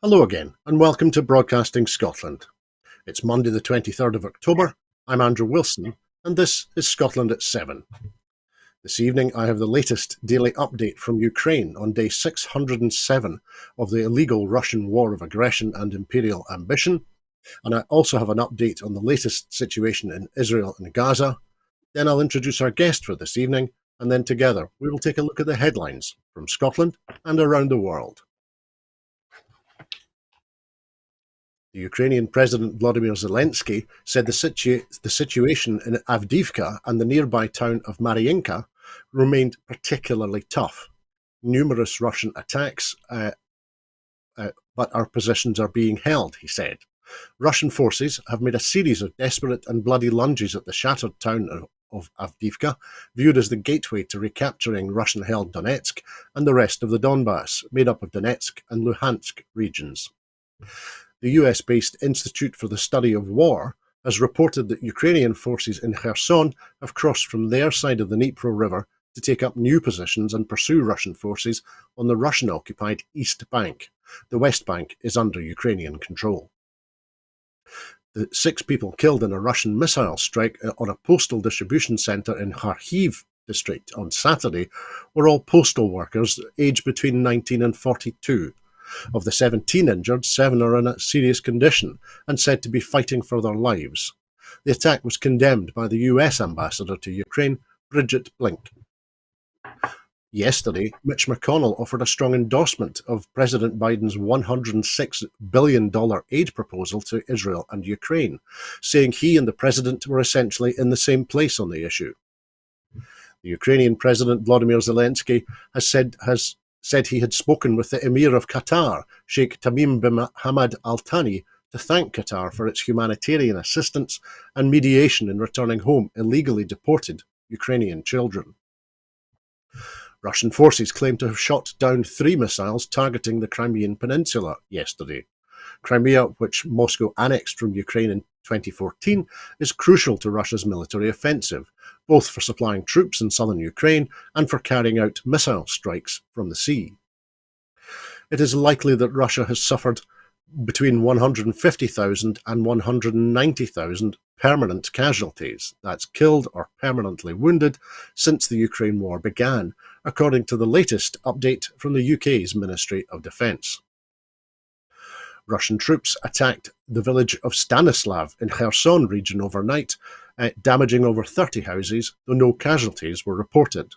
Hello again, and welcome to Broadcasting Scotland. It's Monday the 23rd of October. I'm Andrew Wilson, and this is Scotland at 7. This evening I have the latest daily update from Ukraine on day 607 of the illegal Russian war of aggression and imperial ambition, and I also have an update on the latest situation in Israel and Gaza. Then I'll introduce our guest for this evening, and then together we will take a look at the headlines from Scotland and around the world. The Ukrainian President Volodymyr Zelensky said the situation in Avdiivka and the nearby town of Mariinka remained particularly tough. Numerous Russian attacks, but our positions are being held, he said. Russian forces have made a series of desperate and bloody lunges at the shattered town of Avdiivka, viewed as the gateway to recapturing Russian-held Donetsk and the rest of the Donbass, made up of Donetsk and Luhansk regions. The US-based Institute for the Study of War has reported that Ukrainian forces in Kherson have crossed from their side of the Dnipro River to take up new positions and pursue Russian forces on the Russian-occupied East Bank. The West Bank is under Ukrainian control. The 6 people killed in a Russian missile strike on a postal distribution centre in Kharkiv district on Saturday were all postal workers aged between 19 and 42. Of the 17 injured, 7 are in a serious condition and said to be fighting for their lives. The attack was condemned by the US ambassador to Ukraine, Bridget Blink. Yesterday, Mitch McConnell offered a strong endorsement of President Biden's $106 billion aid proposal to Israel and Ukraine, saying he and the president were essentially in the same place on the issue. The Ukrainian President Volodymyr Zelensky has said he had spoken with the Emir of Qatar, Sheikh Tamim bin Hamad Al Thani, to thank Qatar for its humanitarian assistance and mediation in returning home illegally deported Ukrainian children. Russian forces claim to have shot down 3 missiles targeting the Crimean Peninsula yesterday. Crimea, which Moscow annexed from Ukraine in 2014, is crucial to Russia's military offensive, both for supplying troops in southern Ukraine and for carrying out missile strikes from the sea. It is likely that Russia has suffered between 150,000 and 190,000 permanent casualties, that's killed or permanently wounded, since the Ukraine war began, according to the latest update from the UK's Ministry of Defence. Russian troops attacked the village of Stanislav in Kherson region overnight, damaging over 30 houses, though no casualties were reported.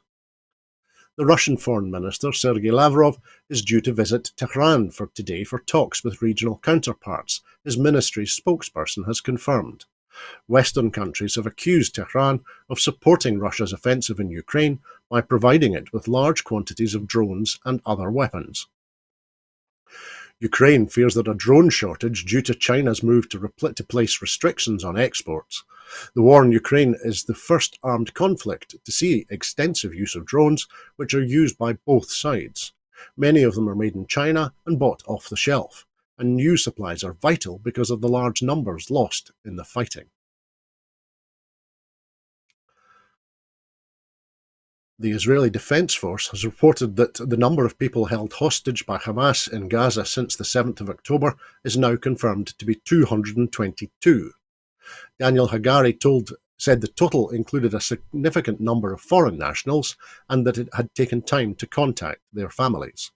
The Russian Foreign Minister, Sergei Lavrov, is due to visit Tehran today for talks with regional counterparts, his ministry's spokesperson has confirmed. Western countries have accused Tehran of supporting Russia's offensive in Ukraine by providing it with large quantities of drones and other weapons. Ukraine fears that a drone shortage due to China's move to place restrictions on exports. The war in Ukraine is the first armed conflict to see extensive use of drones, which are used by both sides. Many of them are made in China and bought off the shelf, and new supplies are vital because of the large numbers lost in the fighting. The Israeli Defense Force has reported that the number of people held hostage by Hamas in Gaza since the 7th of October is now confirmed to be 222. Daniel Hagari said the total included a significant number of foreign nationals and that it had taken time to contact their families.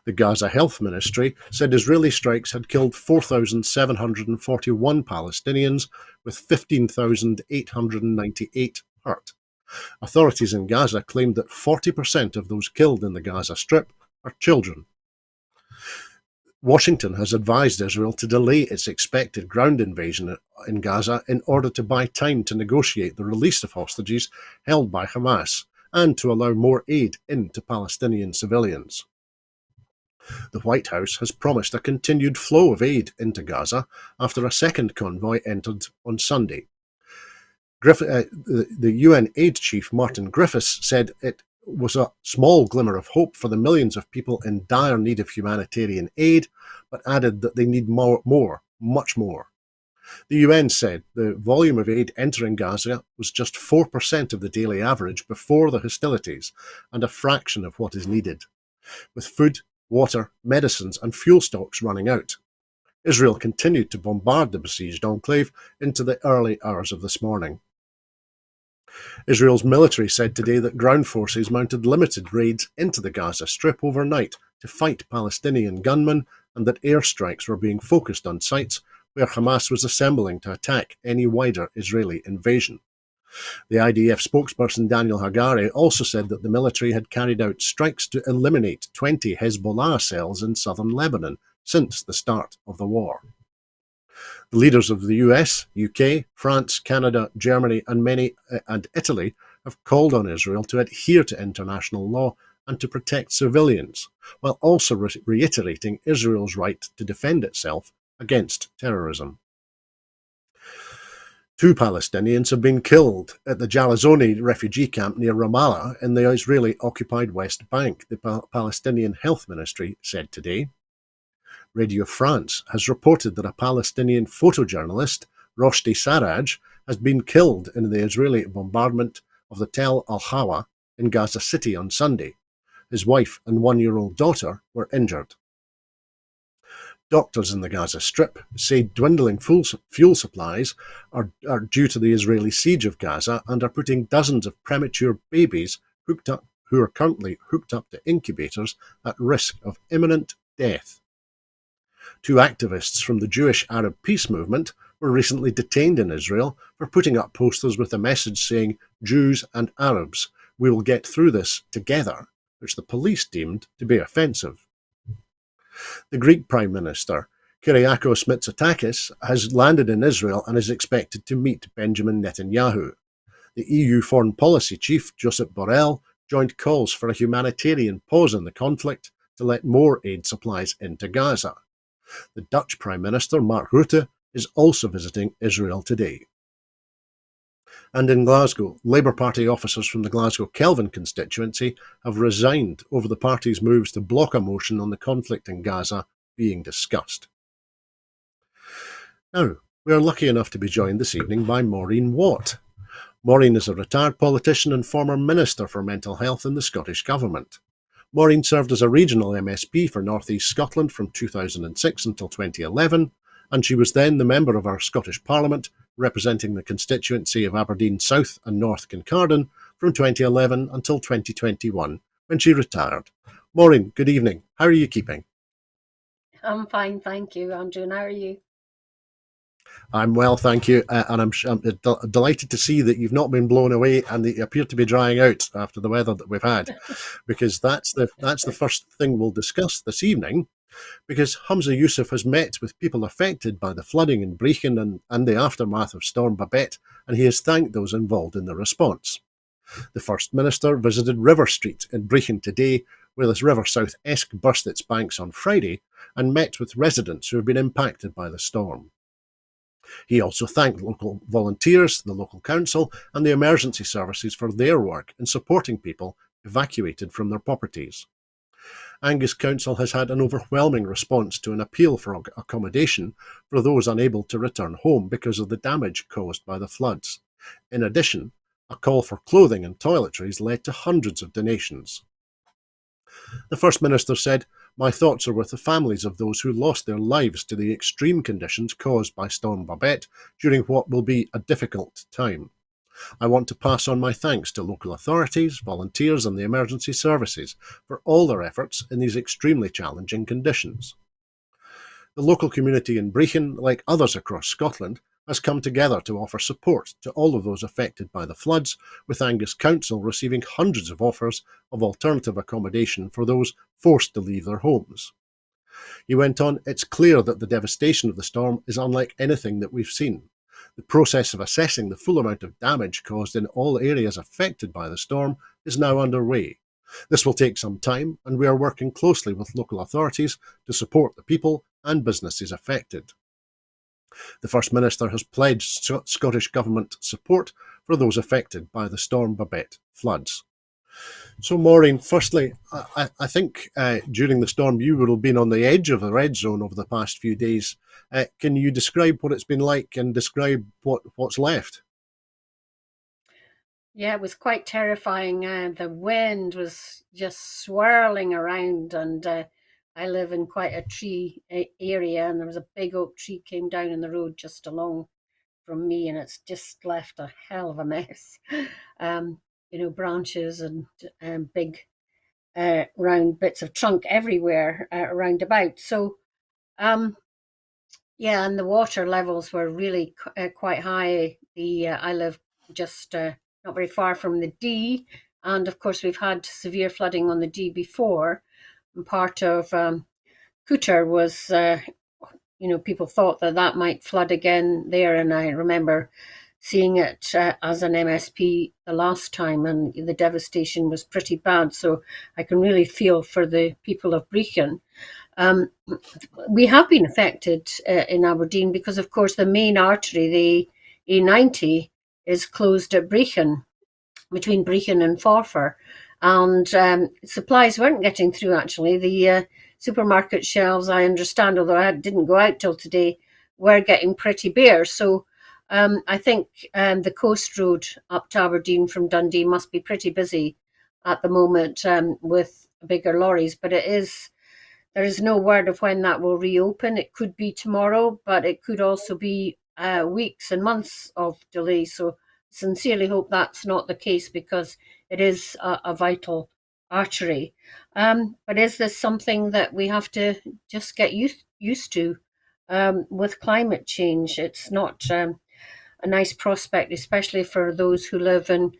The Gaza Health Ministry said Israeli strikes had killed 4,741 Palestinians, with 15,898 hurt. Authorities in Gaza claimed that 40% of those killed in the Gaza Strip are children. Washington has advised Israel to delay its expected ground invasion in Gaza in order to buy time to negotiate the release of hostages held by Hamas and to allow more aid into Palestinian civilians. The White House has promised a continued flow of aid into Gaza after a second convoy entered on Sunday. The UN aid chief Martin Griffiths said it was a small glimmer of hope for the millions of people in dire need of humanitarian aid, but added that they need more, much more. The UN said the volume of aid entering Gaza was just 4% of the daily average before the hostilities and a fraction of what is needed. With food, water, medicines, and fuel stocks running out. Israel continued to bombard the besieged enclave into the early hours of this morning. Israel's military said today that ground forces mounted limited raids into the Gaza Strip overnight to fight Palestinian gunmen, and that airstrikes were being focused on sites where Hamas was assembling to attack any wider Israeli invasion. The IDF spokesperson Daniel Hagari also said that the military had carried out strikes to eliminate 20 Hezbollah cells in southern Lebanon since the start of the war. The leaders of the US, UK, France, Canada, Germany, and Italy have called on Israel to adhere to international law and to protect civilians, while also reiterating Israel's right to defend itself against terrorism. 2 Palestinians have been killed at the Jalazoni refugee camp near Ramallah in the Israeli-occupied West Bank, the Palestinian Health Ministry said today. Radio France has reported that a Palestinian photojournalist, Roshdi Sarraj, has been killed in the Israeli bombardment of the Tel Al-Hawa in Gaza City on Sunday. His wife and 1-year-old daughter were injured. Doctors in the Gaza Strip say dwindling fuel supplies are due to the Israeli siege of Gaza and are putting dozens of premature babies who are currently hooked up to incubators at risk of imminent death. 2 activists from the Jewish Arab Peace Movement were recently detained in Israel for putting up posters with a message saying, "Jews and Arabs, we will get through this together," which the police deemed to be offensive. The Greek Prime Minister, Kyriakos Mitsotakis, has landed in Israel and is expected to meet Benjamin Netanyahu. The EU Foreign Policy Chief, Josep Borrell, joined calls for a humanitarian pause in the conflict to let more aid supplies into Gaza. The Dutch Prime Minister, Mark Rutte, is also visiting Israel today. And in Glasgow, Labour Party officers from the Glasgow Kelvin constituency have resigned over the party's moves to block a motion on the conflict in Gaza being discussed. Now, we are lucky enough to be joined this evening by Maureen Watt. Maureen is a retired politician and former Minister for Mental Health in the Scottish Government. Maureen served as a regional MSP for North East Scotland from 2006 until 2011, and she was then the member of our Scottish Parliament representing the constituency of Aberdeen South and North Kincardine from 2011 until 2021, when she retired. Maureen, good evening. How are you keeping? I'm fine, thank you, Andrew. How are you? I'm well, thank you, and I'm delighted to see that you've not been blown away and that you appear to be drying out after the weather that we've had, because that's the first thing we'll discuss this evening. Because Humza Yousaf has met with people affected by the flooding in Brechin and the aftermath of Storm Babette, and he has thanked those involved in the response. The First Minister visited River Street in Brechin today, where this River South-esque burst its banks on Friday, and met with residents who have been impacted by the storm. He also thanked local volunteers, the local council, and the emergency services for their work in supporting people evacuated from their properties. Angus Council has had an overwhelming response to an appeal for accommodation for those unable to return home because of the damage caused by the floods. In addition, a call for clothing and toiletries led to hundreds of donations. The First Minister said, "My thoughts are with the families of those who lost their lives to the extreme conditions caused by Storm Babette during what will be a difficult time. I want to pass on my thanks to local authorities, volunteers and the emergency services for all their efforts in these extremely challenging conditions." The local community in Brechin, like others across Scotland, has come together to offer support to all of those affected by the floods, with Angus Council receiving hundreds of offers of alternative accommodation for those forced to leave their homes. He went on, "It's clear that the devastation of the storm is unlike anything that we've seen. The process of assessing the full amount of damage caused in all areas affected by the storm is now underway. This will take some time, and we are working closely with local authorities to support the people and businesses affected." The First Minister has pledged Scottish Government support for those affected by the Storm Babette floods. So, Maureen, firstly, I think during the storm you would have been on the edge of the red zone over the past few days. Can you describe what it's been like and describe what's left? Yeah, it was quite terrifying. The wind was just swirling around, and I live in quite a tree area, and there was a big oak tree came down in the road just along from me, and it's just left a hell of a mess. Um, branches and big round bits of trunk everywhere around about. So, yeah, and the water levels were really quite high. I live just not very far from the Dee, and of course we've had severe flooding on the Dee before. And part of Cooter was, people thought that that might flood again there, and I remember seeing it as an MSP the last time, and the devastation was pretty bad. So I can really feel for the people of Brechin. Um, we have been affected in Aberdeen because, of course, the main artery, the A90, is closed at Brechin, between Brechin and Forfar. And supplies weren't getting through, actually. The supermarket shelves, I understand, although I didn't go out till today, were getting pretty bare. So I think the coast road up to Aberdeen from Dundee must be pretty busy at the moment with bigger lorries. But there is no word of when that will reopen. It could be tomorrow, but it could also be weeks and months of delay. So sincerely hope that's not the case, because it is a vital artery. But is this something that we have to just get used to with climate change? It's not a nice prospect, especially for those who live in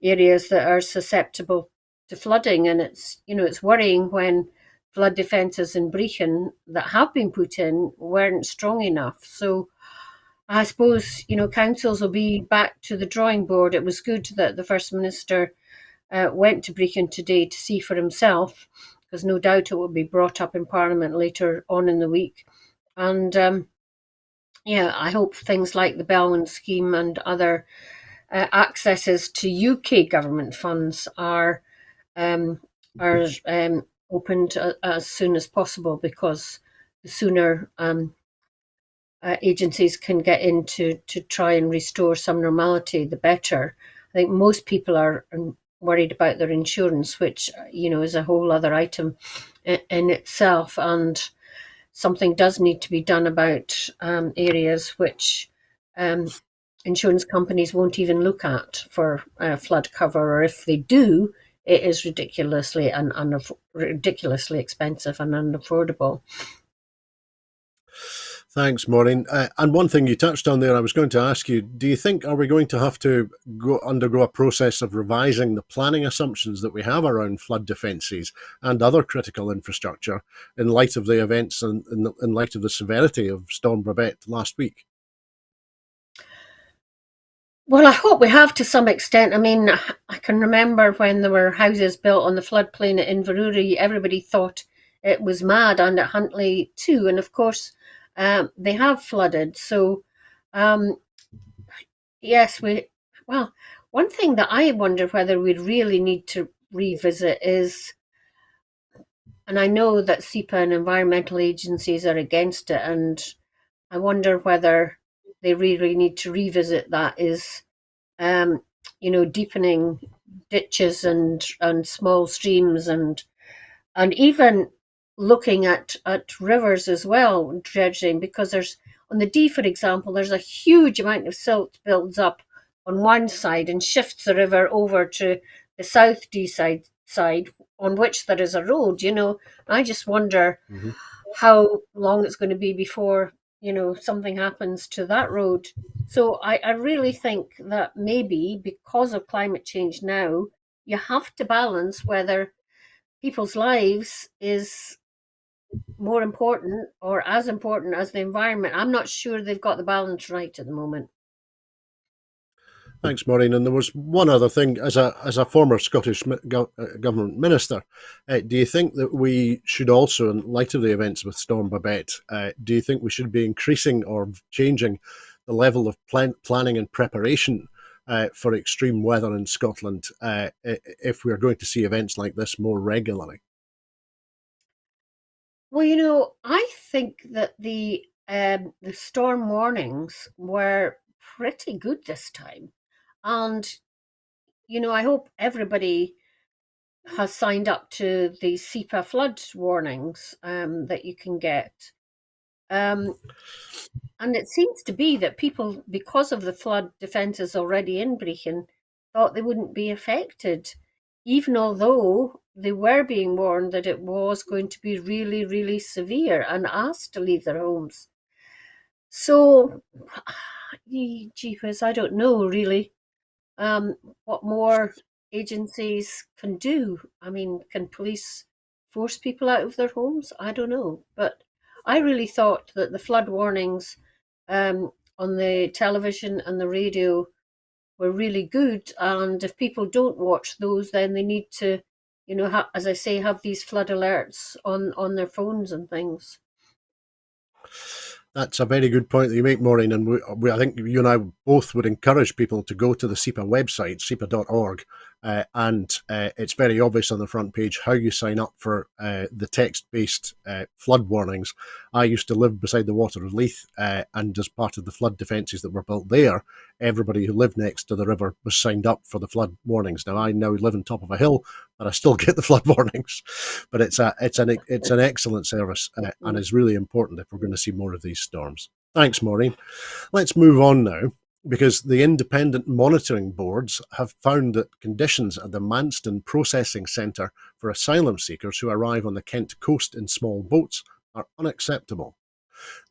areas that are susceptible to flooding. And it's worrying when flood defences in Brechin that have been put in weren't strong enough. So I suppose, councils will be back to the drawing board. It was good that the First Minister went to Brechin today to see for himself, because no doubt it will be brought up in Parliament later on in the week. And I hope things like the Bellman scheme and other accesses to UK government funds are um, opened as soon as possible, because the sooner agencies can get in to try and restore some normality, the better. I think most people are worried about their insurance, which is a whole other item in itself, and something does need to be done about areas which insurance companies won't even look at for flood cover, or if they do, it is ridiculously ridiculously expensive and unaffordable. Thanks, Maureen. And one thing you touched on there, I was going to ask you, do you think, are we going to have to undergo a process of revising the planning assumptions that we have around flood defences and other critical infrastructure in light of the events and in light of the severity of Storm Babette last week? Well, I hope we have to some extent. I mean, I can remember when there were houses built on the floodplain at Inverurie, everybody thought it was mad, and at Huntly too. And of course, they have flooded. So, um, yes, well, one thing that I wonder whether we really need to revisit is, and I know that SEPA and environmental agencies are against it, and I wonder whether they really need to revisit that, is deepening ditches and small streams, and even looking at rivers as well, dredging, because there's on the Dee, for example, there's a huge amount of silt builds up on one side and shifts the river over to the South Dee side on which there is a road. I just wonder how long it's going to be before something happens to that road. So I really think that maybe because of climate change now, you have to balance whether people's lives is more important or as important as the environment. I'm not sure they've got the balance right at the moment. Thanks, Maureen. And there was one other thing, as a former Scottish government minister, do you think that we should also, in light of the events with Storm Babette, do you think we should be increasing or changing the level of planning and preparation for extreme weather in Scotland if we're going to see events like this more regularly? Well, I think that the storm warnings were pretty good this time, and I hope everybody has signed up to the SEPA flood warnings that you can get. Um, and it seems to be that people, because of the flood defences already in Brechin, thought they wouldn't be affected, even although they were being warned that it was going to be really, really severe and asked to leave their homes. So, jeepers, I don't know really what more agencies can do. I mean, can police force people out of their homes? I don't know. But I really thought that the flood warnings on the television and the radio were really good. And if people don't watch those, then they need to, as I say, have these flood alerts on their phones and things. That's a very good point that you make, Maureen, and I think you and I both would encourage people to go to the SEPA website, sepa.org, and it's very obvious on the front page how you sign up for the text-based flood warnings. I used to live beside the water of Leith, and as part of the flood defences that were built there, everybody who lived next to the river was signed up for the flood warnings. Now, I now live on top of a hill, but I still get the flood warnings. But it's an excellent service and is really important if we're going to see more of these storms. Thanks, Maureen. Let's move on now, because the independent monitoring boards have found that conditions at the Manston Processing Centre for asylum seekers who arrive on the Kent coast in small boats are unacceptable.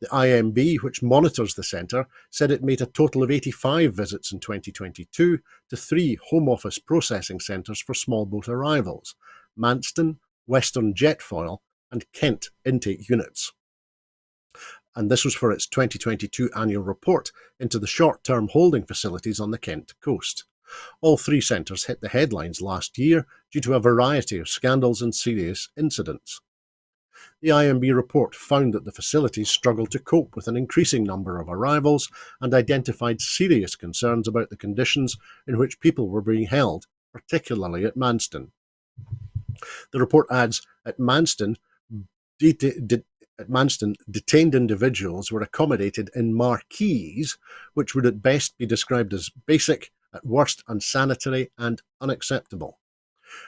The IMB, which monitors the centre, said it made a total of 85 visits in 2022 to 3 Home Office processing centres for small boat arrivals: Manston, Western Jetfoil and Kent intake units. And this was for its 2022 annual report into the short-term holding facilities on the Kent coast. All 3 centres hit the headlines last year due to a variety of scandals and serious incidents. The IMB report found that the facilities struggled to cope with an increasing number of arrivals and identified serious concerns about the conditions in which people were being held, particularly at Manston. The report adds, at Manston, detained individuals were accommodated in marquees, which would at best be described as basic, at worst unsanitary and unacceptable.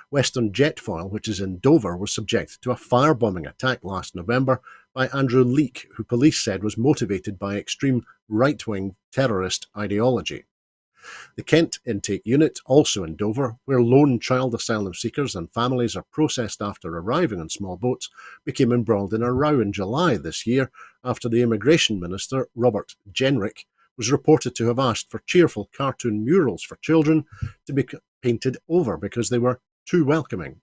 Western Jetfoil, which is in Dover, was subjected to a firebombing attack last November by Andrew Leake, who police said was motivated by extreme right-wing terrorist ideology. The Kent intake unit, also in Dover, where lone child asylum seekers and families are processed after arriving on small boats, became embroiled in a row in July this year after the Immigration Minister, Robert Jenrick, was reported to have asked for cheerful cartoon murals for children to be painted over because they were too welcoming.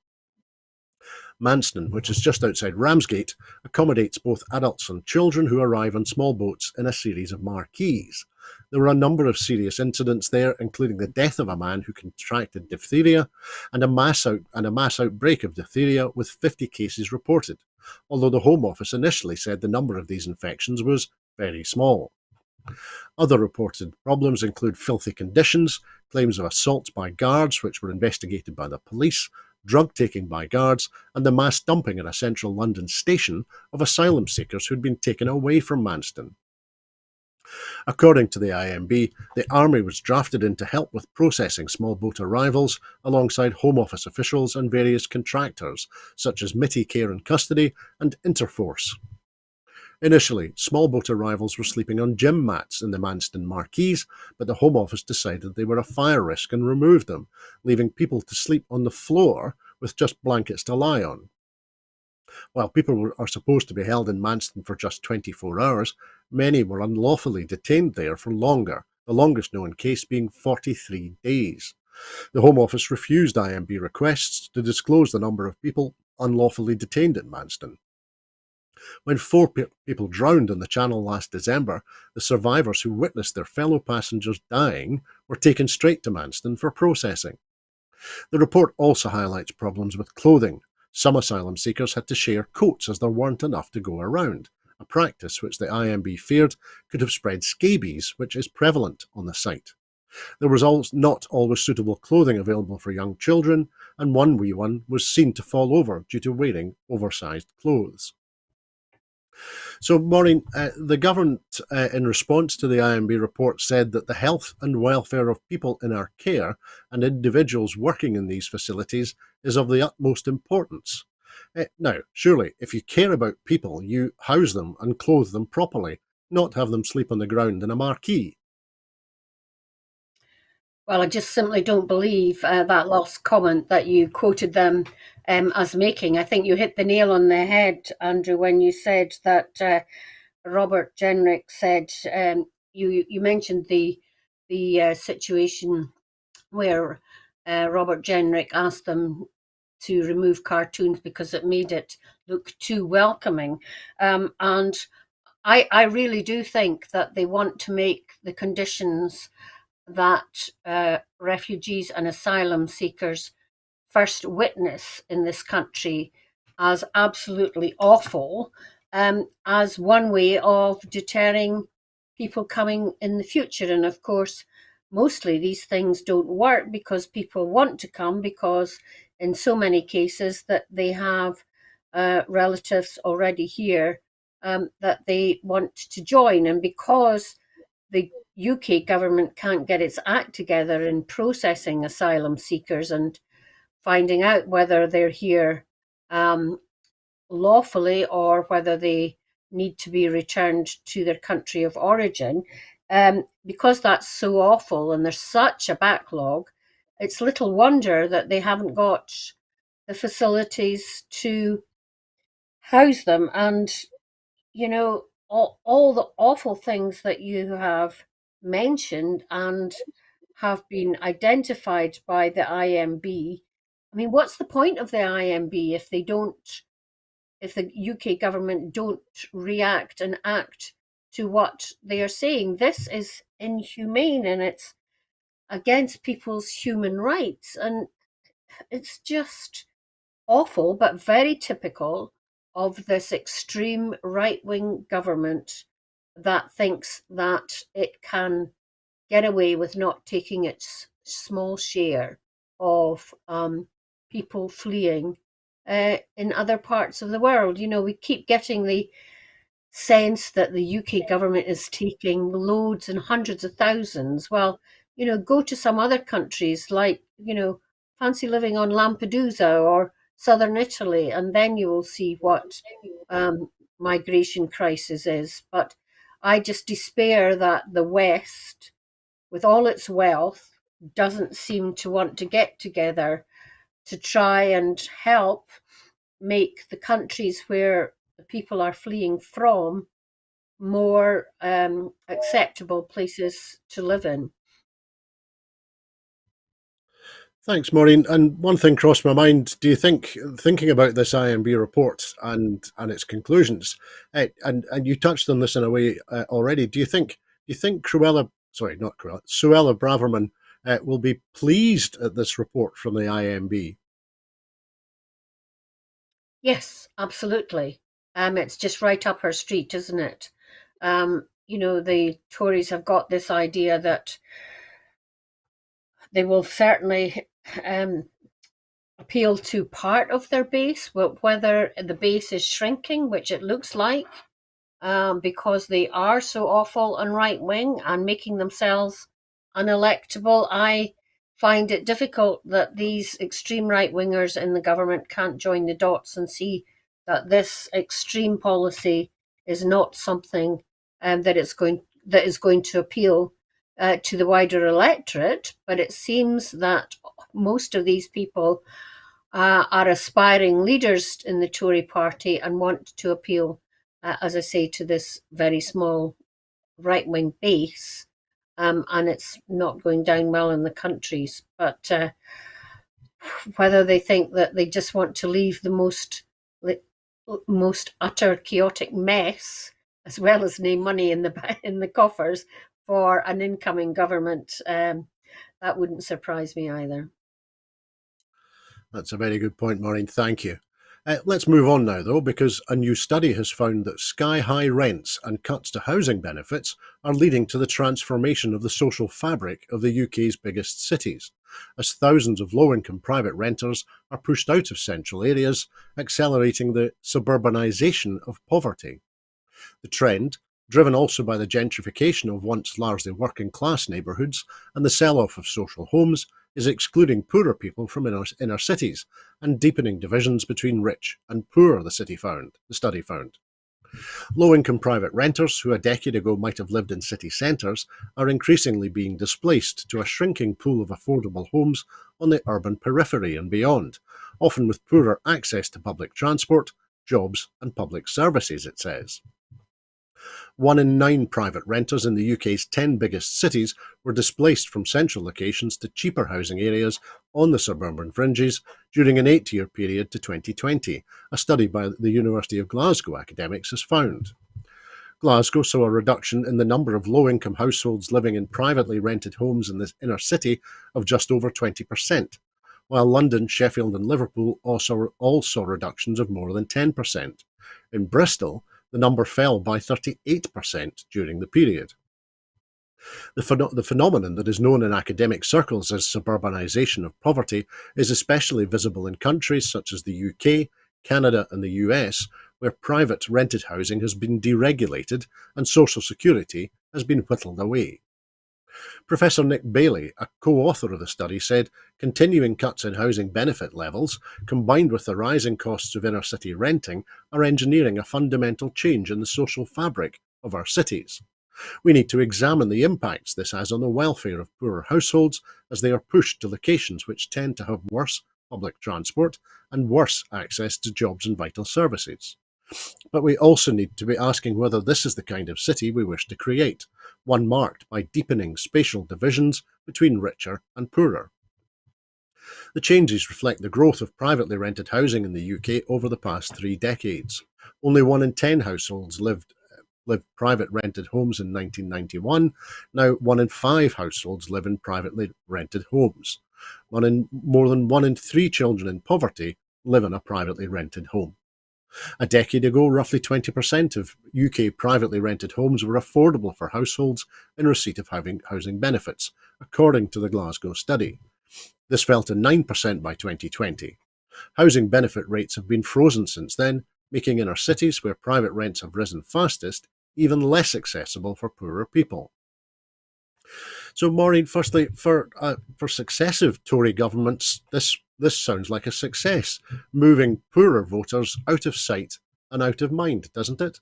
Manston, which is just outside Ramsgate, accommodates both adults and children who arrive on small boats in a series of marquees. There were a number of serious incidents there, including the death of a man who contracted diphtheria and a mass outbreak of diphtheria with 50 cases reported, although the Home Office initially said the number of these infections was very small. Other reported problems include filthy conditions, claims of assaults by guards, which were investigated by the police, drug taking by guards, and the mass dumping at a central London station of asylum seekers who'd been taken away from Manston. According to the IMB, the Army was drafted in to help with processing small boat arrivals alongside Home Office officials and various contractors, such as Mitty Care and Custody and Interforce. Initially, small boat arrivals were sleeping on gym mats in the Manston marquees, but the Home Office decided they were a fire risk and removed them, leaving people to sleep on the floor with just blankets to lie on. While people are supposed to be held in Manston for just 24 hours, many were unlawfully detained there for longer, the longest known case being 43 days. The Home Office refused IMB requests to disclose the number of people unlawfully detained at Manston. When 4 people drowned in the Channel last December, the survivors who witnessed their fellow passengers dying were taken straight to Manston for processing. The report also highlights problems with clothing. Some asylum seekers had to share coats as there weren't enough to go around, a practice which the IMB feared could have spread scabies, which is prevalent on the site. There was not always suitable clothing available for young children, and one wee one was seen to fall over due to wearing oversized clothes. So, Maureen, the government, in response to the IMB report, said that the health and welfare of people in our care and individuals working in these facilities is of the utmost importance. Now, surely, if you care about people, you house them and clothe them properly, not have them sleep on the ground in a marquee. Well, I just simply don't believe that last comment that you quoted them as making. I think you hit the nail on the head, Andrew, when you said that Robert Jenrick said you mentioned the situation where Robert Jenrick asked them to remove cartoons because it made it look too welcoming, and I really do think that they want to make the conditions that refugees and asylum seekers first witness in this country as absolutely awful, as one way of deterring people coming in the future. And of course, mostly these things don't work because people want to come, because in so many cases that they have relatives already here that they want to join. And because the UK government can't get its act together in processing asylum seekers and finding out whether they're here lawfully or whether they need to be returned to their country of origin. Because that's so awful and there's such a backlog, it's little wonder that they haven't got the facilities to house them. And, you know, all the awful things that you have mentioned and have been identified by the IMB. I mean, what's the point of the IMB if if the UK government don't react and act to what they are saying? This is inhumane and it's against people's human rights. And it's just awful, but very typical of this extreme right wing government that thinks that it can get away with not taking its small share of people fleeing in other parts of the world. You know, we keep getting the sense that the UK government is taking loads and hundreds of thousands. Well, you know, go to some other countries like, you know, fancy living on Lampedusa or southern Italy, and then you will see what migration crisis is. But I just despair that the West, with all its wealth, doesn't seem to want to get together to try and help make the countries where the people are fleeing from more acceptable places to live in. Thanks, Maureen. And one thing crossed my mind. Do you think, thinking about this IMB report and its conclusions, and you touched on this in a way already, do you think Cruella, sorry, not Cruella, Suella Braverman will be pleased at this report from the IMB? Yes, absolutely. It's just right up her street, isn't it? You know, the Tories have got this idea that they will certainly appeal to part of their base, but whether the base is shrinking, which it looks like, because they are so awful and right wing and making themselves unelectable, I find it difficult that these extreme right wingers in the government can't join the dots and see that this extreme policy is not something that is going to appeal to the wider electorate. But it seems that most of these people are aspiring leaders in the Tory party and want to appeal, as I say, to this very small right wing base. And it's not going down well in the countries. But whether they think that they just want to leave the most utter chaotic mess, as well as name money in the coffers for an incoming government, that wouldn't surprise me either. That's a very good point, Maureen. Thank you. Let's move on now, though, because a new study has found that sky-high rents and cuts to housing benefits are leading to the transformation of the social fabric of the UK's biggest cities, as thousands of low-income private renters are pushed out of central areas, accelerating the suburbanisation of poverty. The trend, driven also by the gentrification of once largely working-class neighbourhoods and the sell-off of social homes, is excluding poorer people from inner cities and deepening divisions between rich and poor, the study found. Low-income private renters, who a decade ago might have lived in city centres, are increasingly being displaced to a shrinking pool of affordable homes on the urban periphery and beyond, often with poorer access to public transport, jobs and public services, it says. 1 in 9 private renters in the UK's 10 biggest cities were displaced from central locations to cheaper housing areas on the suburban fringes during an 8-year period to 2020, a study by the University of Glasgow academics has found. Glasgow saw a reduction in the number of low-income households living in privately rented homes in the inner city of just over 20%, while London, Sheffield and Liverpool all saw reductions of more than 10%. In Bristol, the number fell by 38% during the period. The phenomenon that is known in academic circles as suburbanisation of poverty is especially visible in countries such as the UK, Canada and the US, where private rented housing has been deregulated and social security has been whittled away. Professor Nick Bailey, a co-author of the study, said continuing cuts in housing benefit levels, combined with the rising costs of inner-city renting, are engineering a fundamental change in the social fabric of our cities. We need to examine the impacts this has on the welfare of poorer households as they are pushed to locations which tend to have worse public transport and worse access to jobs and vital services. But we also need to be asking whether this is the kind of city we wish to create, one marked by deepening spatial divisions between richer and poorer. The changes reflect the growth of privately rented housing in the UK over the past 3 decades. Only 1 in 10 households lived private rented homes in 1991. Now 1 in 5 households live in privately rented homes. More than 1 in 3 children in poverty live in a privately rented home. A decade ago, roughly 20% of UK privately rented homes were affordable for households in receipt of housing benefits, according to the Glasgow study. This fell to 9% by 2020. Housing benefit rates have been frozen since then, making inner cities, where private rents have risen fastest, even less accessible for poorer people. So, Maureen, firstly, for successive Tory governments, this sounds like a success, moving poorer voters out of sight and out of mind, doesn't it?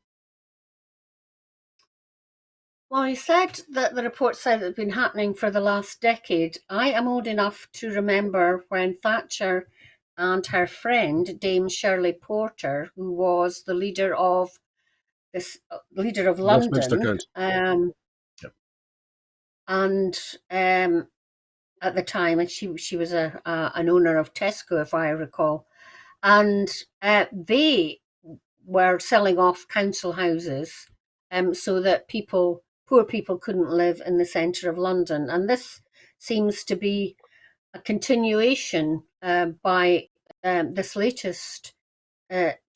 Well, you said that the report said it had been happening for the last decade. I am old enough to remember when Thatcher and her friend, Dame Shirley Porter, who was the leader of Westminster London, Council. Yep. and at the time, and she was an owner of Tesco, if I recall, and they were selling off council houses so that poor people couldn't live in the centre of London. And this seems to be a continuation by this latest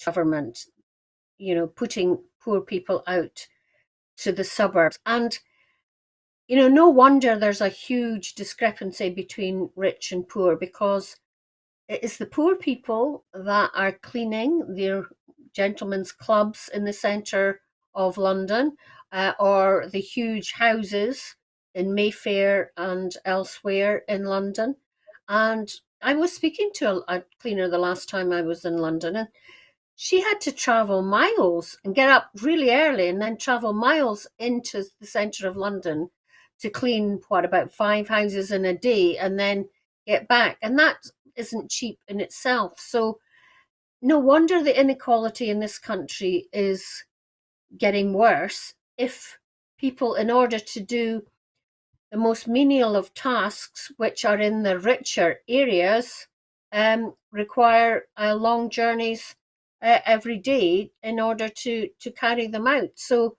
government, putting poor people out to the suburbs. And no wonder there's a huge discrepancy between rich and poor, because it is the poor people that are cleaning their gentlemen's clubs in the centre of London, or the huge houses in Mayfair and elsewhere in London. And I was speaking to a cleaner the last time I was in London, and she had to travel miles and get up really early and then travel miles into the centre of London to clean, about 5 houses in a day and then get back. And that isn't cheap in itself. So no wonder the inequality in this country is getting worse if people, in order to do the most menial of tasks, which are in the richer areas, require long journeys every day in order to carry them out. So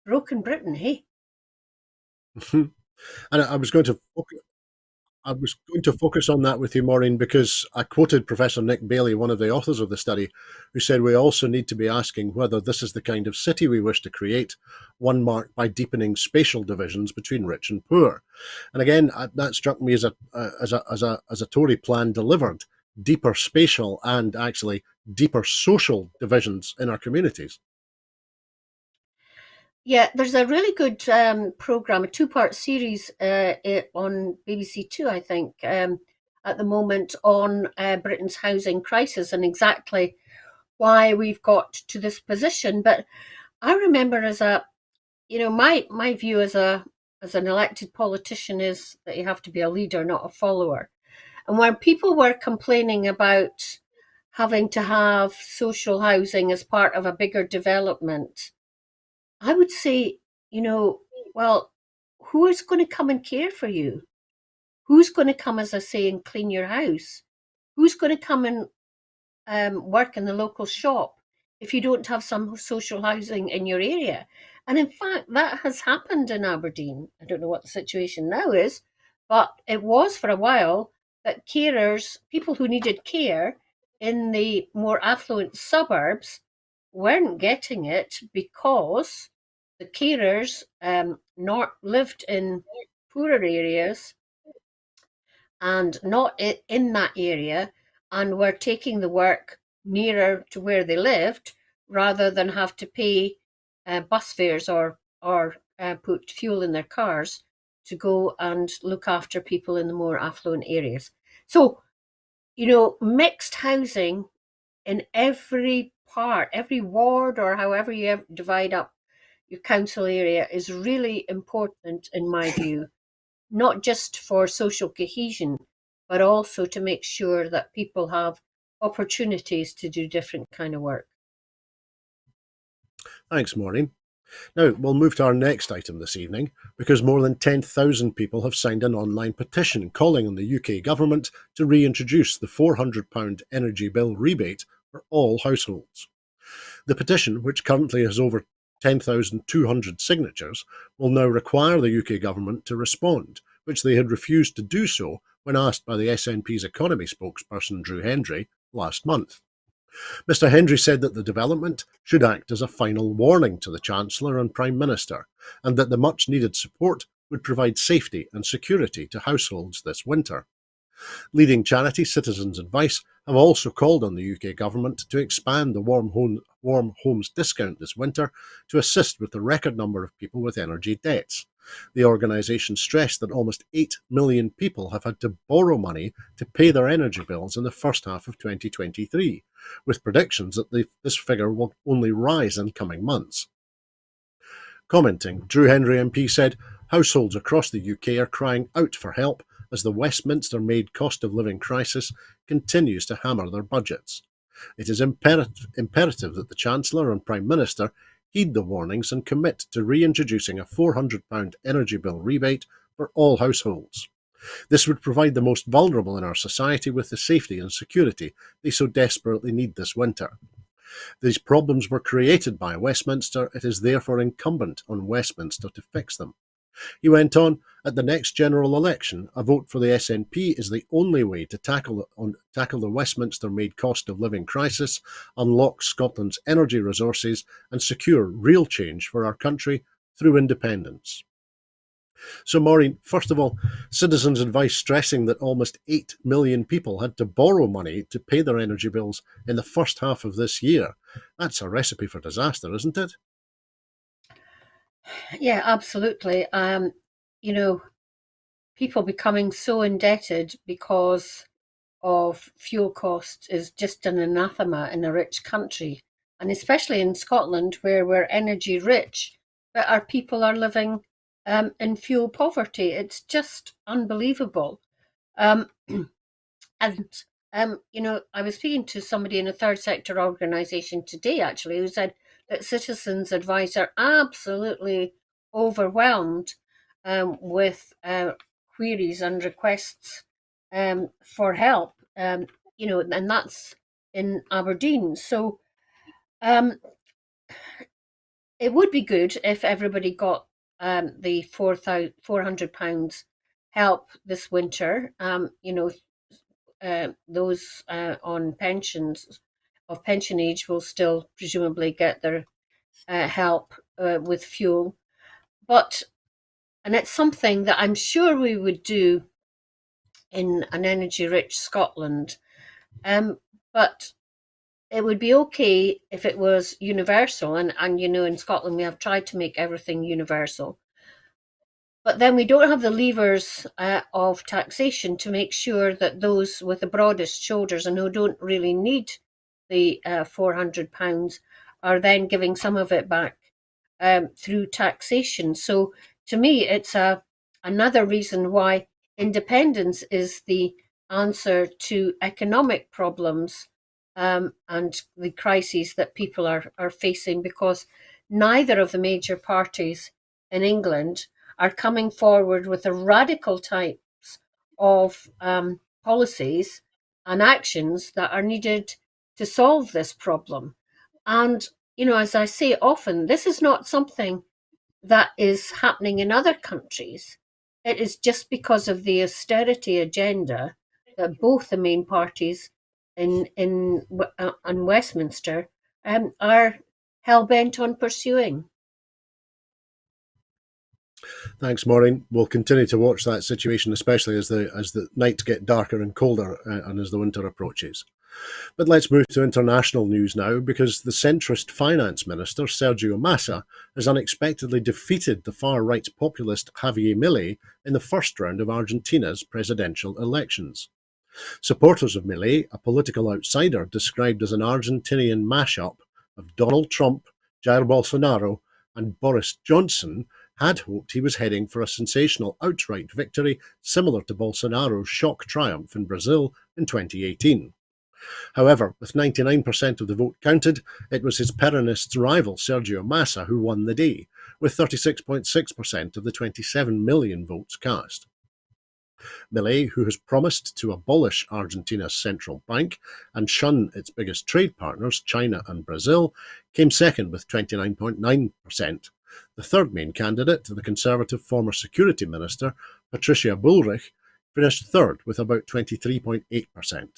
broken Britain, hey? And I was going to focus on that with you, Maureen, because I quoted Professor Nick Bailey, one of the authors of the study, who said we also need to be asking whether this is the kind of city we wish to create, one marked by deepening spatial divisions between rich and poor. And again, that struck me as a Tory plan delivered. deeper spatial and actually deeper social divisions in our communities. Yeah, there's a really good program, a two-part series on BBC Two, I think, at the moment on Britain's housing crisis and exactly why we've got to this position. But I remember my view as an elected politician is that you have to be a leader, not a follower. And when people were complaining about having to have social housing as part of a bigger development, I would say, well, who is going to come and care for you? Who's going to come, as I say, and clean your house? Who's going to come and work in the local shop if you don't have some social housing in your area? And in fact, that has happened in Aberdeen. I don't know what the situation now is, but it was for a while that carers, people who needed care in the more affluent suburbs, weren't getting it because the carers not lived in poorer areas and not in that area and were taking the work nearer to where they lived rather than have to pay bus fares or put fuel in their cars to go and look after people in the more affluent areas. So, mixed housing in every part, every ward, or however you divide up your council area is really important in my view, not just for social cohesion, but also to make sure that people have opportunities to do different kind of work. Thanks, Maureen. Now, we'll move to our next item this evening, because more than 10,000 people have signed an online petition calling on the UK government to reintroduce the £400 energy bill rebate for all households. The petition, which currently has over 10,200 signatures, will now require the UK government to respond, which they had refused to do so when asked by the SNP's economy spokesperson Drew Hendry last month. Mr Hendry said that the development should act as a final warning to the Chancellor and Prime Minister, and that the much-needed support would provide safety and security to households this winter. Leading charity Citizens Advice have also called on the UK government to expand the Warm Homes discount this winter to assist with the record number of people with energy debts. The organisation stressed that almost 8 million people have had to borrow money to pay their energy bills in the first half of 2023, with predictions that this figure will only rise in coming months. Commenting, Drew Hendry MP said, "Households across the UK are crying out for help as the Westminster-made cost of living crisis continues to hammer their budgets. It is imperative that the Chancellor and Prime Minister heed the warnings and commit to reintroducing a £400 energy bill rebate for all households. This would provide the most vulnerable in our society with the safety and security they so desperately need this winter. These problems were created by Westminster. It is therefore incumbent on Westminster to fix them." He went on, "At the next general election, a vote for the SNP is the only way to tackle the Westminster-made cost of living crisis, unlock Scotland's energy resources and secure real change for our country through independence." So, Maureen, first of all, Citizens Advice stressing that almost 8 million people had to borrow money to pay their energy bills in the first half of this year. That's a recipe for disaster, isn't it? Yeah, absolutely. People becoming so indebted because of fuel costs is just an anathema in a rich country, and especially in Scotland, where we're energy rich, but our people are living in fuel poverty. It's just unbelievable. Um, and I was speaking to somebody in a third sector organisation today, actually, who said that Citizens Advice are absolutely overwhelmed with queries and requests for help. And that's in Aberdeen. So um, it would be good if everybody got the £400 help this winter. Those on pensions of pension age will still presumably get their help with fuel. And it's something that I'm sure we would do in an energy rich Scotland. But it would be okay if it was universal. And in Scotland, we have tried to make everything universal. But then we don't have the levers of taxation to make sure that those with the broadest shoulders and who don't really need the £400 are then giving some of it back through taxation. So to me, it's another reason why independence is the answer to economic problems and the crises that people are facing, because neither of the major parties in England are coming forward with the radical types of policies and actions that are needed to solve this problem. And, as I say often, this is not something that is happening in other countries. It is just because of the austerity agenda that both the main parties in Westminster are hell bent on pursuing. Thanks, Maureen. We'll continue to watch that situation, especially as the nights get darker and colder and as the winter approaches. But let's move to international news now, because the centrist finance minister, Sergio Massa, has unexpectedly defeated the far-right populist Javier Milei in the first round of Argentina's presidential elections. Supporters of Milei, a political outsider described as an Argentinian mashup of Donald Trump, Jair Bolsonaro, and Boris Johnson, had hoped he was heading for a sensational outright victory similar to Bolsonaro's shock triumph in Brazil in 2018. However, with 99% of the vote counted, it was his Peronist rival Sergio Massa who won the day, with 36.6% of the 27 million votes cast. Milei, who has promised to abolish Argentina's central bank and shun its biggest trade partners, China and Brazil, came second with 29.9%. The third main candidate, the Conservative former Security Minister, Patricia Bullrich, finished third with about 23.8%.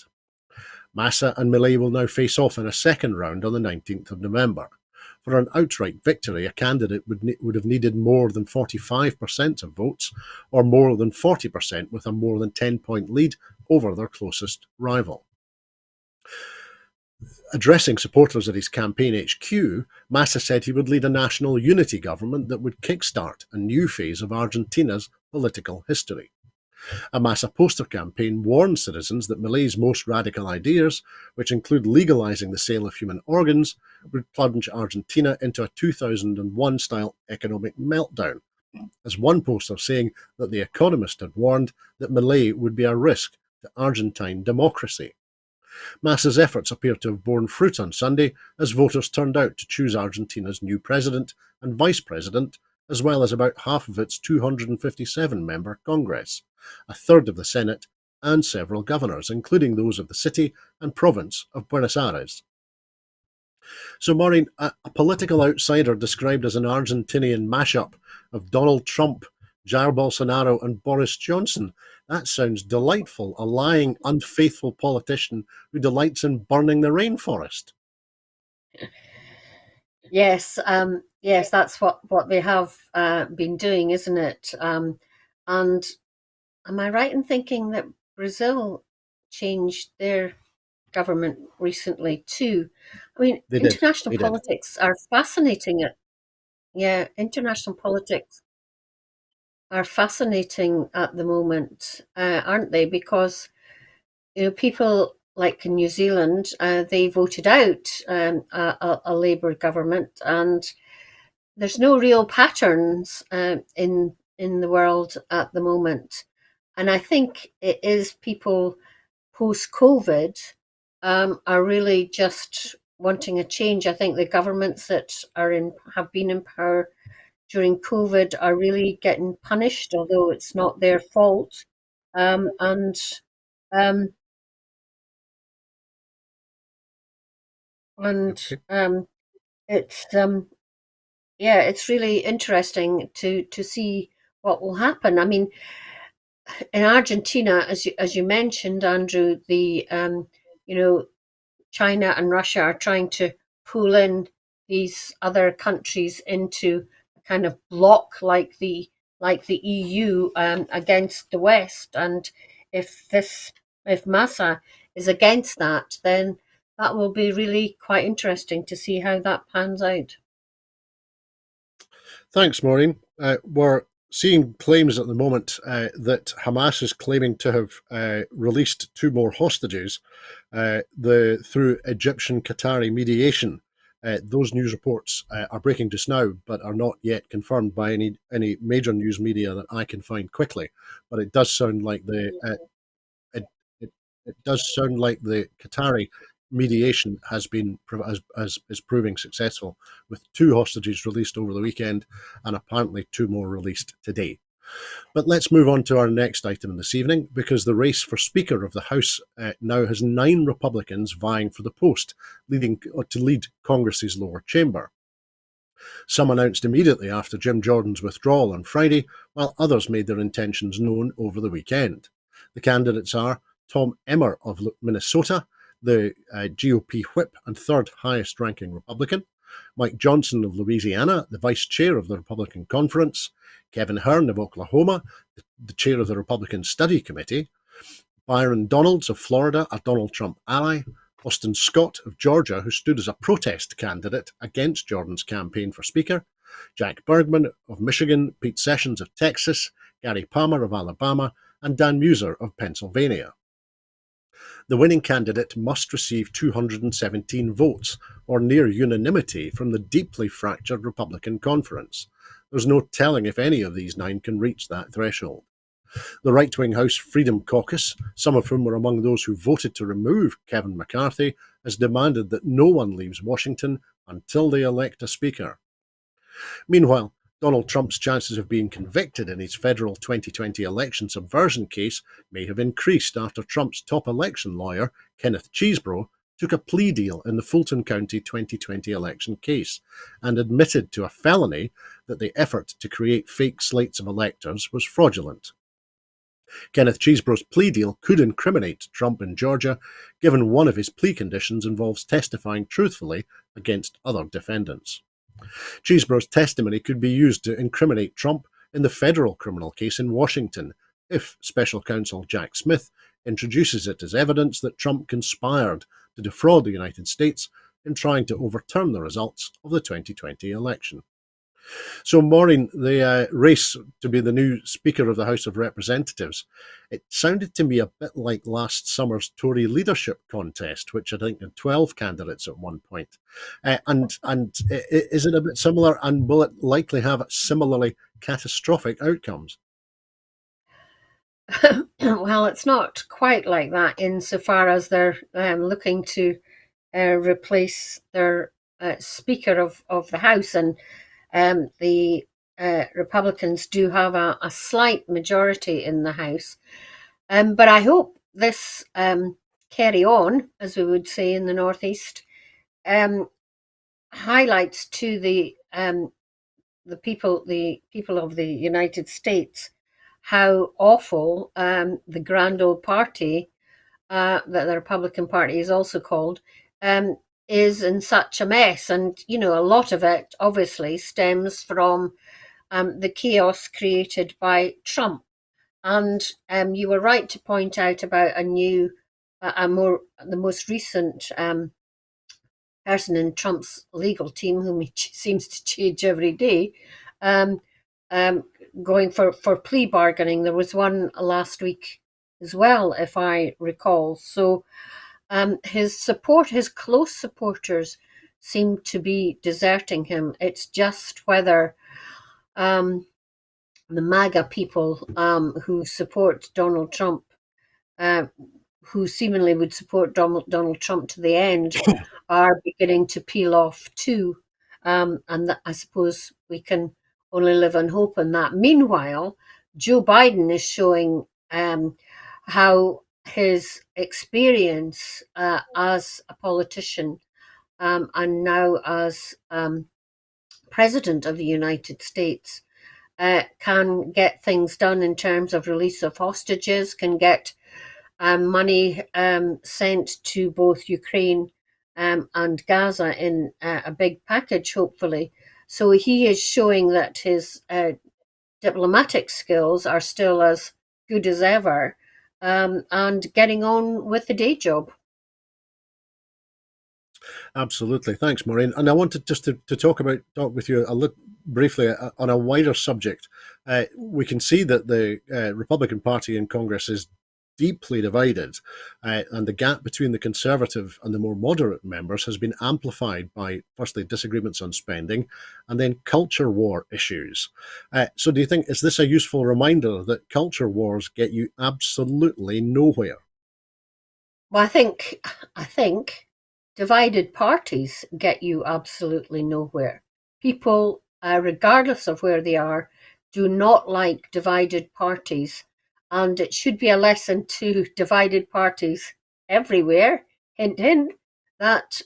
Massa and Milei will now face off in a second round on the 19th of November. For an outright victory, a candidate would have needed more than 45% of votes, or more than 40% with a more than 10-point lead over their closest rival. Addressing supporters at his campaign HQ, Massa said he would lead a national unity government that would kickstart a new phase of Argentina's political history. A Massa poster campaign warned citizens that Milei's most radical ideas, which include legalizing the sale of human organs, would plunge Argentina into a 2001-style economic meltdown, as one poster saying that The Economist had warned that Milei would be a risk to Argentine democracy. Massa's efforts appear to have borne fruit on Sunday, as voters turned out to choose Argentina's new president and vice president, as well as about half of its 257-member Congress, a third of the Senate, and several governors, including those of the city and province of Buenos Aires. So, Maureen, a political outsider described as an Argentinian mashup of Donald Trump, Jair Bolsonaro, and Boris Johnson. That sounds delightful, a lying, unfaithful politician who delights in burning the rainforest. Yes, yes, that's what they have been doing, isn't it? And am I right in thinking that Brazil changed their government recently too? I mean, They did. international politics are fascinating. Yeah, international politics are fascinating at the moment, aren't they? Because people like in New Zealand, they voted out a Labour government, and there's no real patterns in the world at the moment. And I think it is people post-COVID are really just wanting a change. I think the governments that have been in power during COVID are really getting punished, although it's not their fault. Um, and um, it's yeah, it's really interesting to see what will happen. I mean, in Argentina, as you mentioned, Andrew, the China and Russia are trying to pull in these other countries into a kind of bloc like the EU against the West. And if Massa is against that, then that will be really quite interesting to see how that pans out. Thanks, Maureen. We're seeing claims at the moment that Hamas is claiming to have released two more hostages through Egyptian Qatari mediation. Those news reports are breaking just now, but are not yet confirmed by any major news media that I can find quickly. But it does sound like it, it, it does sound like the Qatari mediation has been is proving successful, with two hostages released over the weekend and apparently two more released today. But let's move on to our next item this evening, because the race for Speaker of the House now has 9 Republicans vying for the post, leading to lead Congress's lower chamber. Some announced immediately after Jim Jordan's withdrawal on Friday, while others made their intentions known over the weekend. The candidates are Tom Emmer of Minnesota, the GOP whip and third highest ranking Republican; Mike Johnson of Louisiana, the vice chair of the Republican Conference; Kevin Hern of Oklahoma, the chair of the Republican Study Committee; Byron Donalds of Florida, a Donald Trump ally; Austin Scott of Georgia, who stood as a protest candidate against Jordan's campaign for Speaker; Jack Bergman of Michigan; Pete Sessions of Texas; Gary Palmer of Alabama; and Dan Muser of Pennsylvania. The winning candidate must receive 217 votes, or near unanimity, from the deeply fractured Republican conference. There's no telling if any of these 9 can reach that threshold. The right-wing House Freedom Caucus, some of whom were among those who voted to remove Kevin McCarthy, has demanded that no one leaves Washington until they elect a speaker. Meanwhile, Donald Trump's chances of being convicted in his federal 2020 election subversion case may have increased after Trump's top election lawyer, Kenneth Chesebro, took a plea deal in the Fulton County 2020 election case and admitted to a felony that the effort to create fake slates of electors was fraudulent. Kenneth Chesebro's plea deal could incriminate Trump in Georgia, given one of his plea conditions involves testifying truthfully against other defendants. Chesebro's testimony could be used to incriminate Trump in the federal criminal case in Washington if special counsel Jack Smith introduces it as evidence that Trump conspired to defraud the United States in trying to overturn the results of the 2020 election. So, Maureen, the race to be the new Speaker of the House of Representatives, it sounded to me a bit like last summer's Tory leadership contest, which I think had 12 candidates at one point. And is it a bit similar, and will it likely have similarly catastrophic outcomes? Well, it's not quite like that insofar as they're looking to replace their Speaker of the House, and the Republicans do have a slight majority in the House. But I hope this carry on, as we would say in the Northeast, highlights to the people of the United States how awful the grand old party, that the Republican Party is also called, is in such a mess. And, you know, a lot of it obviously stems from the chaos created by Trump. And you were right to point out about the most recent person in Trump's legal team, whom he seems to change every day, um, going for plea bargaining. There was one last week as well, if I recall. So his close supporters seem to be deserting him. It's just whether the MAGA people who support Donald Trump, who seemingly would support Donald Trump to the end, are beginning to peel off too. And I suppose we can only live on hope on that. Meanwhile, Joe Biden is showing how his experience as a politician and now as President of the United States can get things done in terms of release of hostages, can get money sent to both Ukraine and Gaza in a big package, hopefully. So he is showing that his diplomatic skills are still as good as ever, and getting on with the day job. Absolutely. Thanks, Maureen. And I wanted just to talk with you a little briefly on a wider subject. We can see that the Republican Party in Congress is deeply divided, and the gap between the Conservative and the more moderate members has been amplified by, firstly, disagreements on spending, and then culture war issues. So, do you think is this a useful reminder that culture wars get you absolutely nowhere? Well, I think divided parties get you absolutely nowhere. People, regardless of where they are, do not like divided parties, and it should be a lesson to divided parties everywhere. Hint, hint. That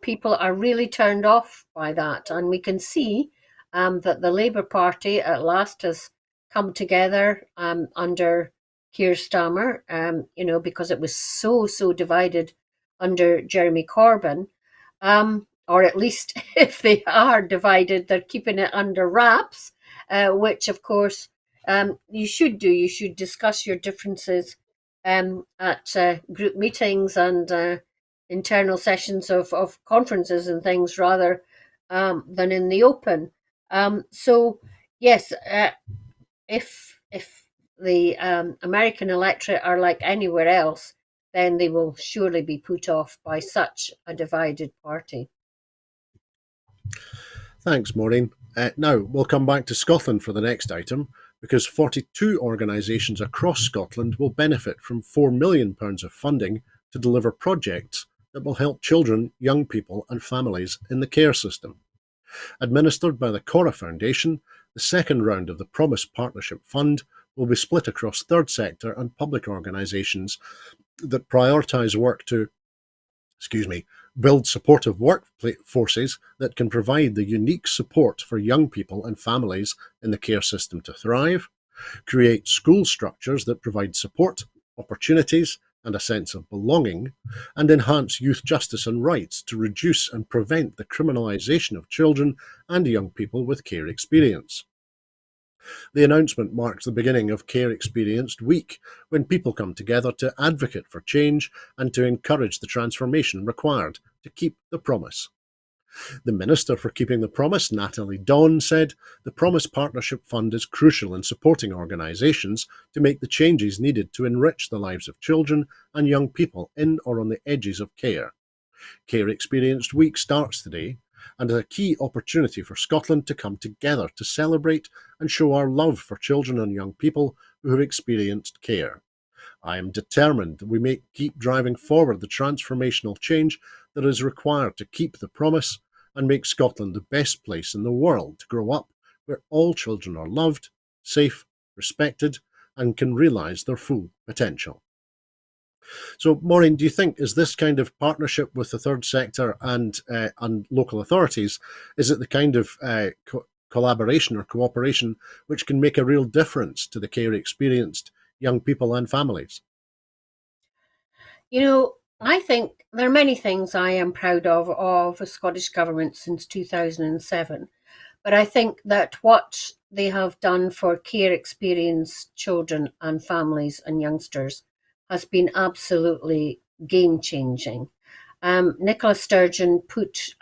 people are really turned off by that, and we can see that the Labour Party at last has come together under Keir Starmer, because it was so divided under Jeremy Corbyn. Or at least if they are divided, they're keeping it under wraps, which of course you should do. You should discuss your differences at group meetings and internal sessions of conferences and things rather than in the open. So, yes, if the American electorate are like anywhere else, then they will surely be put off by such a divided party. Thanks, Maureen. Now, we'll come back to Scotland for the next item, because 42 organisations across Scotland will benefit from £4 million of funding to deliver projects that will help children, young people and families in the care system. Administered by the Cora Foundation, the second round of the Promise Partnership Fund will be split across third sector and public organisations that prioritise work to build supportive workforces that can provide the unique support for young people and families in the care system to thrive, create school structures that provide support, opportunities, and a sense of belonging, and enhance youth justice and rights to reduce and prevent the criminalisation of children and young people with care experience. The announcement marks the beginning of Care Experienced Week, when people come together to advocate for change and to encourage the transformation required to keep the promise. The Minister for Keeping the Promise, Natalie Dawn, said the Promise Partnership Fund is crucial in supporting organisations to make the changes needed to enrich the lives of children and young people in or on the edges of care. Care Experienced Week starts today and is a key opportunity for Scotland to come together to celebrate and show our love for children and young people who have experienced care. I am determined that we may keep driving forward the transformational change that is required to keep the promise and make Scotland the best place in the world to grow up, where all children are loved, safe, respected, and can realise their full potential. So, Maureen, do you think is this kind of partnership with the third sector and local authorities, is it the kind of collaboration or cooperation which can make a real difference to the care experienced young people and families? I think there are many things I am proud of the Scottish Government since 2007. But I think that what they have done for care experienced children and families and youngsters has been absolutely game changing. Nicola Sturgeon put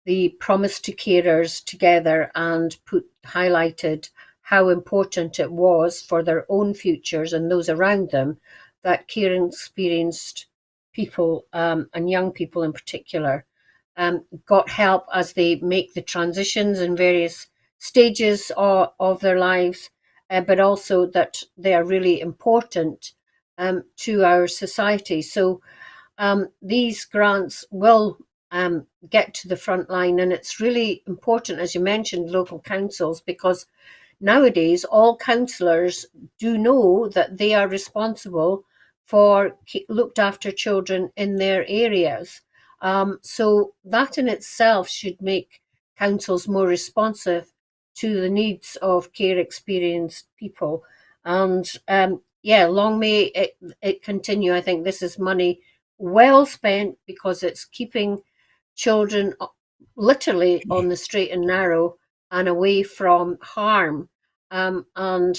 the promise to carers together and highlighted how important it was for their own futures and those around them that care experienced people and young people in particular got help as they make the transitions in various stages of their lives, but also that they are really important to our society. So these grants will get to the front line, and it's really important, as you mentioned, local councils, because nowadays all councillors do know that they are responsible for looked after children in their areas. So that in itself should make councils more responsive to the needs of care experienced people. And long may it continue. I think this is money well spent because it's keeping children literally on the straight and narrow and away from harm. And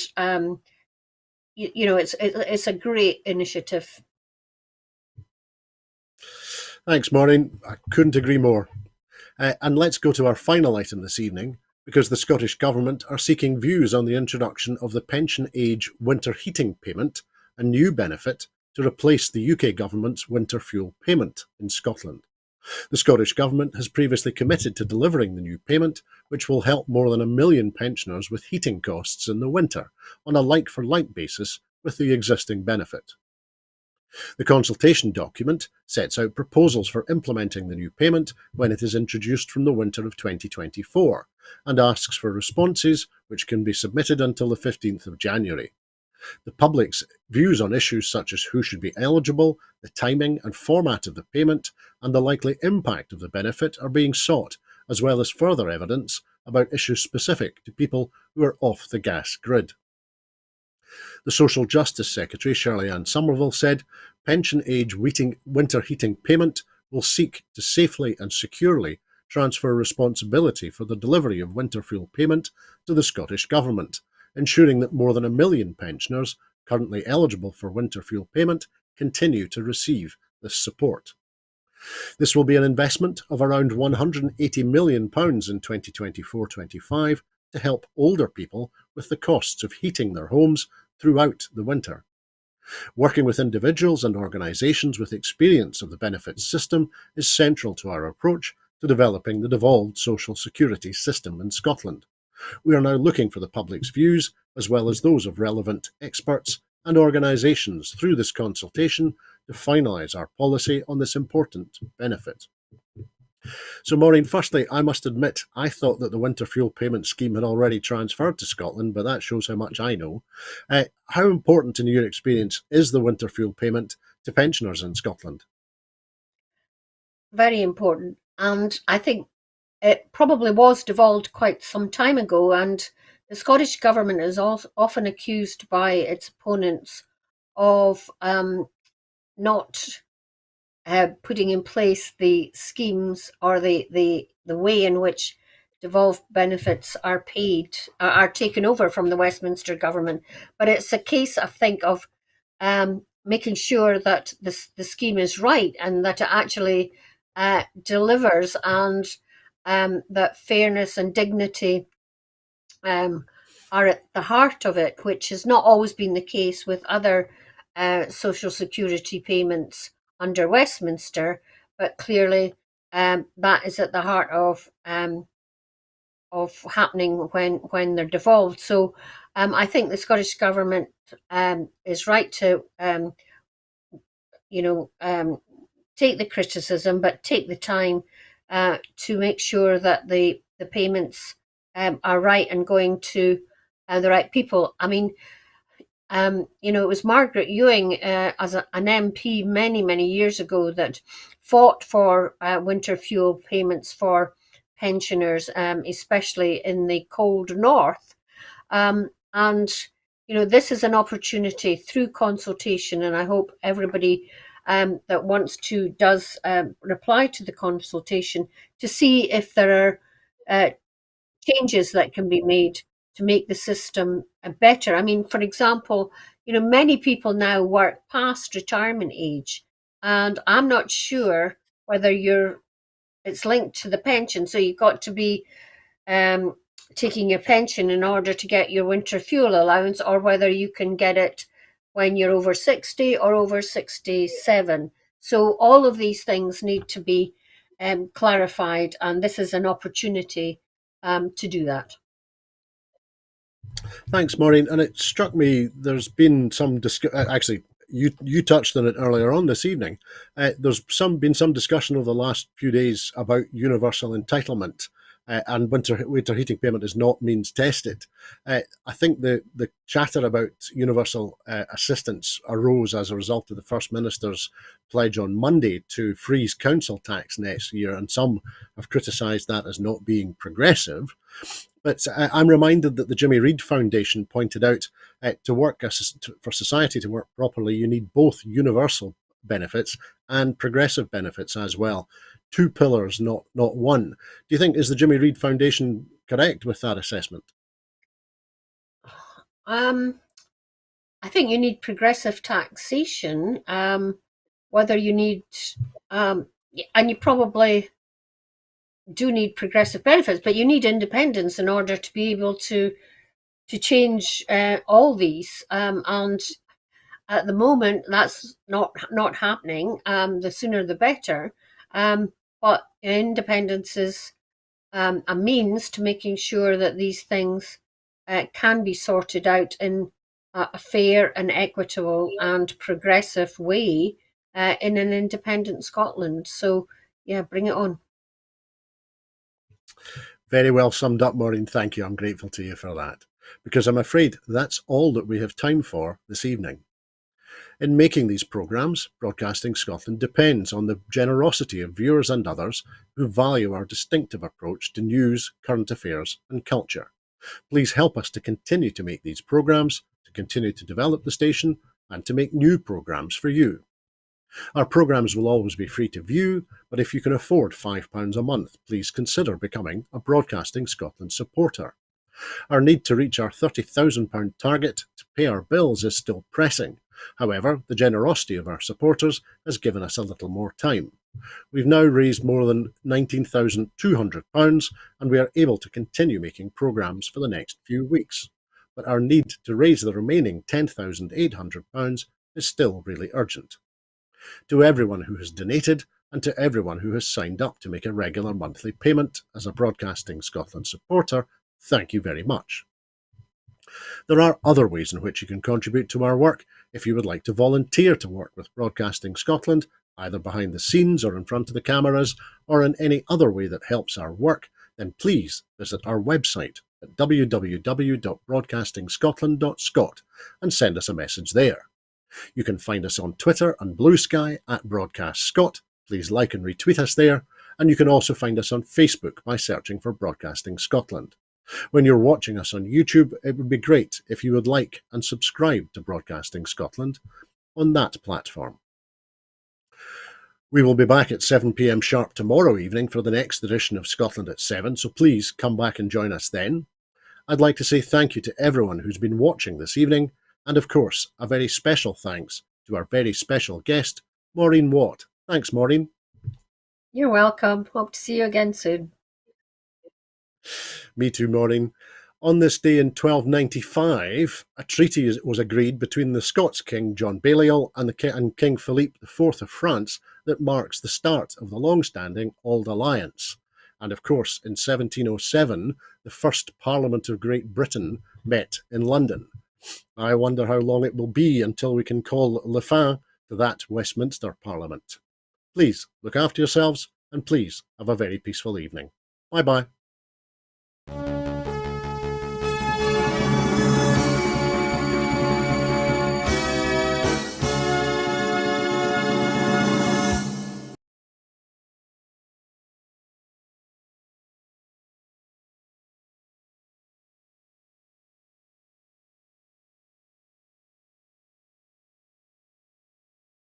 it's a great initiative. Thanks, Maureen. I couldn't agree more. And let's go to our final item this evening, because the Scottish Government are seeking views on the introduction of the pension age winter heating payment, a new benefit to replace the UK Government's winter fuel payment in Scotland. The Scottish Government has previously committed to delivering the new payment, which will help more than 1 million pensioners with heating costs in the winter, on a like-for-like basis with the existing benefit. The consultation document sets out proposals for implementing the new payment when it is introduced from the winter of 2024 and asks for responses which can be submitted until the 15th of January. The public's views on issues such as who should be eligible, the timing and format of the payment, and the likely impact of the benefit are being sought, as well as further evidence about issues specific to people who are off the gas grid. The Social Justice Secretary, Shirley-Ann Somerville, said pension age winter heating payment will seek to safely and securely transfer responsibility for the delivery of winter fuel payment to the Scottish Government, ensuring that more than 1 million pensioners currently eligible for winter fuel payment continue to receive this support. This will be an investment of around £180 million in 2024-25 to help older people with the costs of heating their homes throughout the winter. Working with individuals and organisations with experience of the benefits system is central to our approach to developing the devolved social security system in Scotland. We are now looking for the public's views, as well as those of relevant experts and organisations through this consultation to finalise our policy on this important benefit. So, Maureen, firstly, I must admit I thought that the winter fuel payment scheme had already transferred to Scotland, but that shows how much I know. How important, in your experience, is the winter fuel payment to pensioners in Scotland? Very important. And I think it probably was devolved quite some time ago. And the Scottish Government is often accused by its opponents of not putting in place the schemes or the way in which devolved benefits are paid, are taken over from the Westminster Government. But it's a case, I think, of making sure that the scheme is right and that it actually delivers, and that fairness and dignity are at the heart of it, which has not always been the case with other social security payments under Westminster, but clearly that is at the heart of happening when they're devolved. So I think the Scottish Government is right to take the criticism, but take the time to make sure that the payments are right and going to the right people. I mean, it was Margaret Ewing as an MP many years ago that fought for winter fuel payments for pensioners, especially in the cold north. And this is an opportunity through consultation, and I hope everybody that wants to does reply to the consultation to see if there are changes that can be made to make the system better. I mean, for example, many people now work past retirement age, and I'm not sure whether it's linked to the pension. So you've got to be taking your pension in order to get your winter fuel allowance, or whether you can get it when you're over 60 or over 67. So all of these things need to be clarified, and this is an opportunity to do that. Thanks, Maureen. And it struck me there's been some actually. You touched on it earlier on this evening. There's been some discussion over the last few days about universal entitlement, and winter heating payment is not means tested. I think the chatter about universal assistance arose as a result of the First Minister's pledge on Monday to freeze council tax next year, and some have criticised that as not being progressive. But I'm reminded that the Jimmy Reid Foundation pointed out for society to work properly, you need both universal benefits and progressive benefits as well. Two pillars, not one. Do you think, is the Jimmy Reid Foundation correct with that assessment? I think you need progressive taxation, whether you need, and you probably do need progressive benefits, but you need independence in order to be able to change all these. And at the moment, that's not happening. The sooner the better. But independence is a means to making sure that these things can be sorted out in a fair and equitable and progressive way in an independent Scotland. So, yeah, bring it on. Very well summed up, Maureen. Thank you. I'm grateful to you for that, because I'm afraid that's all that we have time for this evening. In making these programmes, Broadcasting Scotland depends on the generosity of viewers and others who value our distinctive approach to news, current affairs and culture. Please help us to continue to make these programmes, to continue to develop the station and to make new programmes for you. Our programmes will always be free to view, but if you can afford £5 a month, please consider becoming a Broadcasting Scotland supporter. Our need to reach our £30,000 target to pay our bills is still pressing. However, the generosity of our supporters has given us a little more time. We've now raised more than £19,200 and we are able to continue making programmes for the next few weeks. But our need to raise the remaining £10,800 is still really urgent. To everyone who has donated and to everyone who has signed up to make a regular monthly payment as a Broadcasting Scotland supporter, thank you very much. There are other ways in which you can contribute to our work. If you would like to volunteer to work with Broadcasting Scotland, either behind the scenes or in front of the cameras, or in any other way that helps our work, then please visit our website at www.broadcastingscotland.scot and send us a message there. You can find us on Twitter and Blue Sky at BroadcastScot. Please like and retweet us there. And you can also find us on Facebook by searching for Broadcasting Scotland. When you're watching us on YouTube, it would be great if you would like and subscribe to Broadcasting Scotland on that platform. We will be back at 7 p.m. sharp tomorrow evening for the next edition of Scotland at 7, so please come back and join us then. I'd like to say thank you to everyone who's been watching this evening, and of course, a very special thanks to our very special guest, Maureen Watt. Thanks, Maureen. You're welcome. Hope to see you again soon. Me too, Maureen. On this day in 1295, a treaty was agreed between the Scots King John Balliol and King Philippe IV of France that marks the start of the long-standing Auld Alliance. And of course, in 1707, the first Parliament of Great Britain met in London. I wonder how long it will be until we can call le fin to that Westminster Parliament. Please look after yourselves and please have a very peaceful evening. Bye-bye.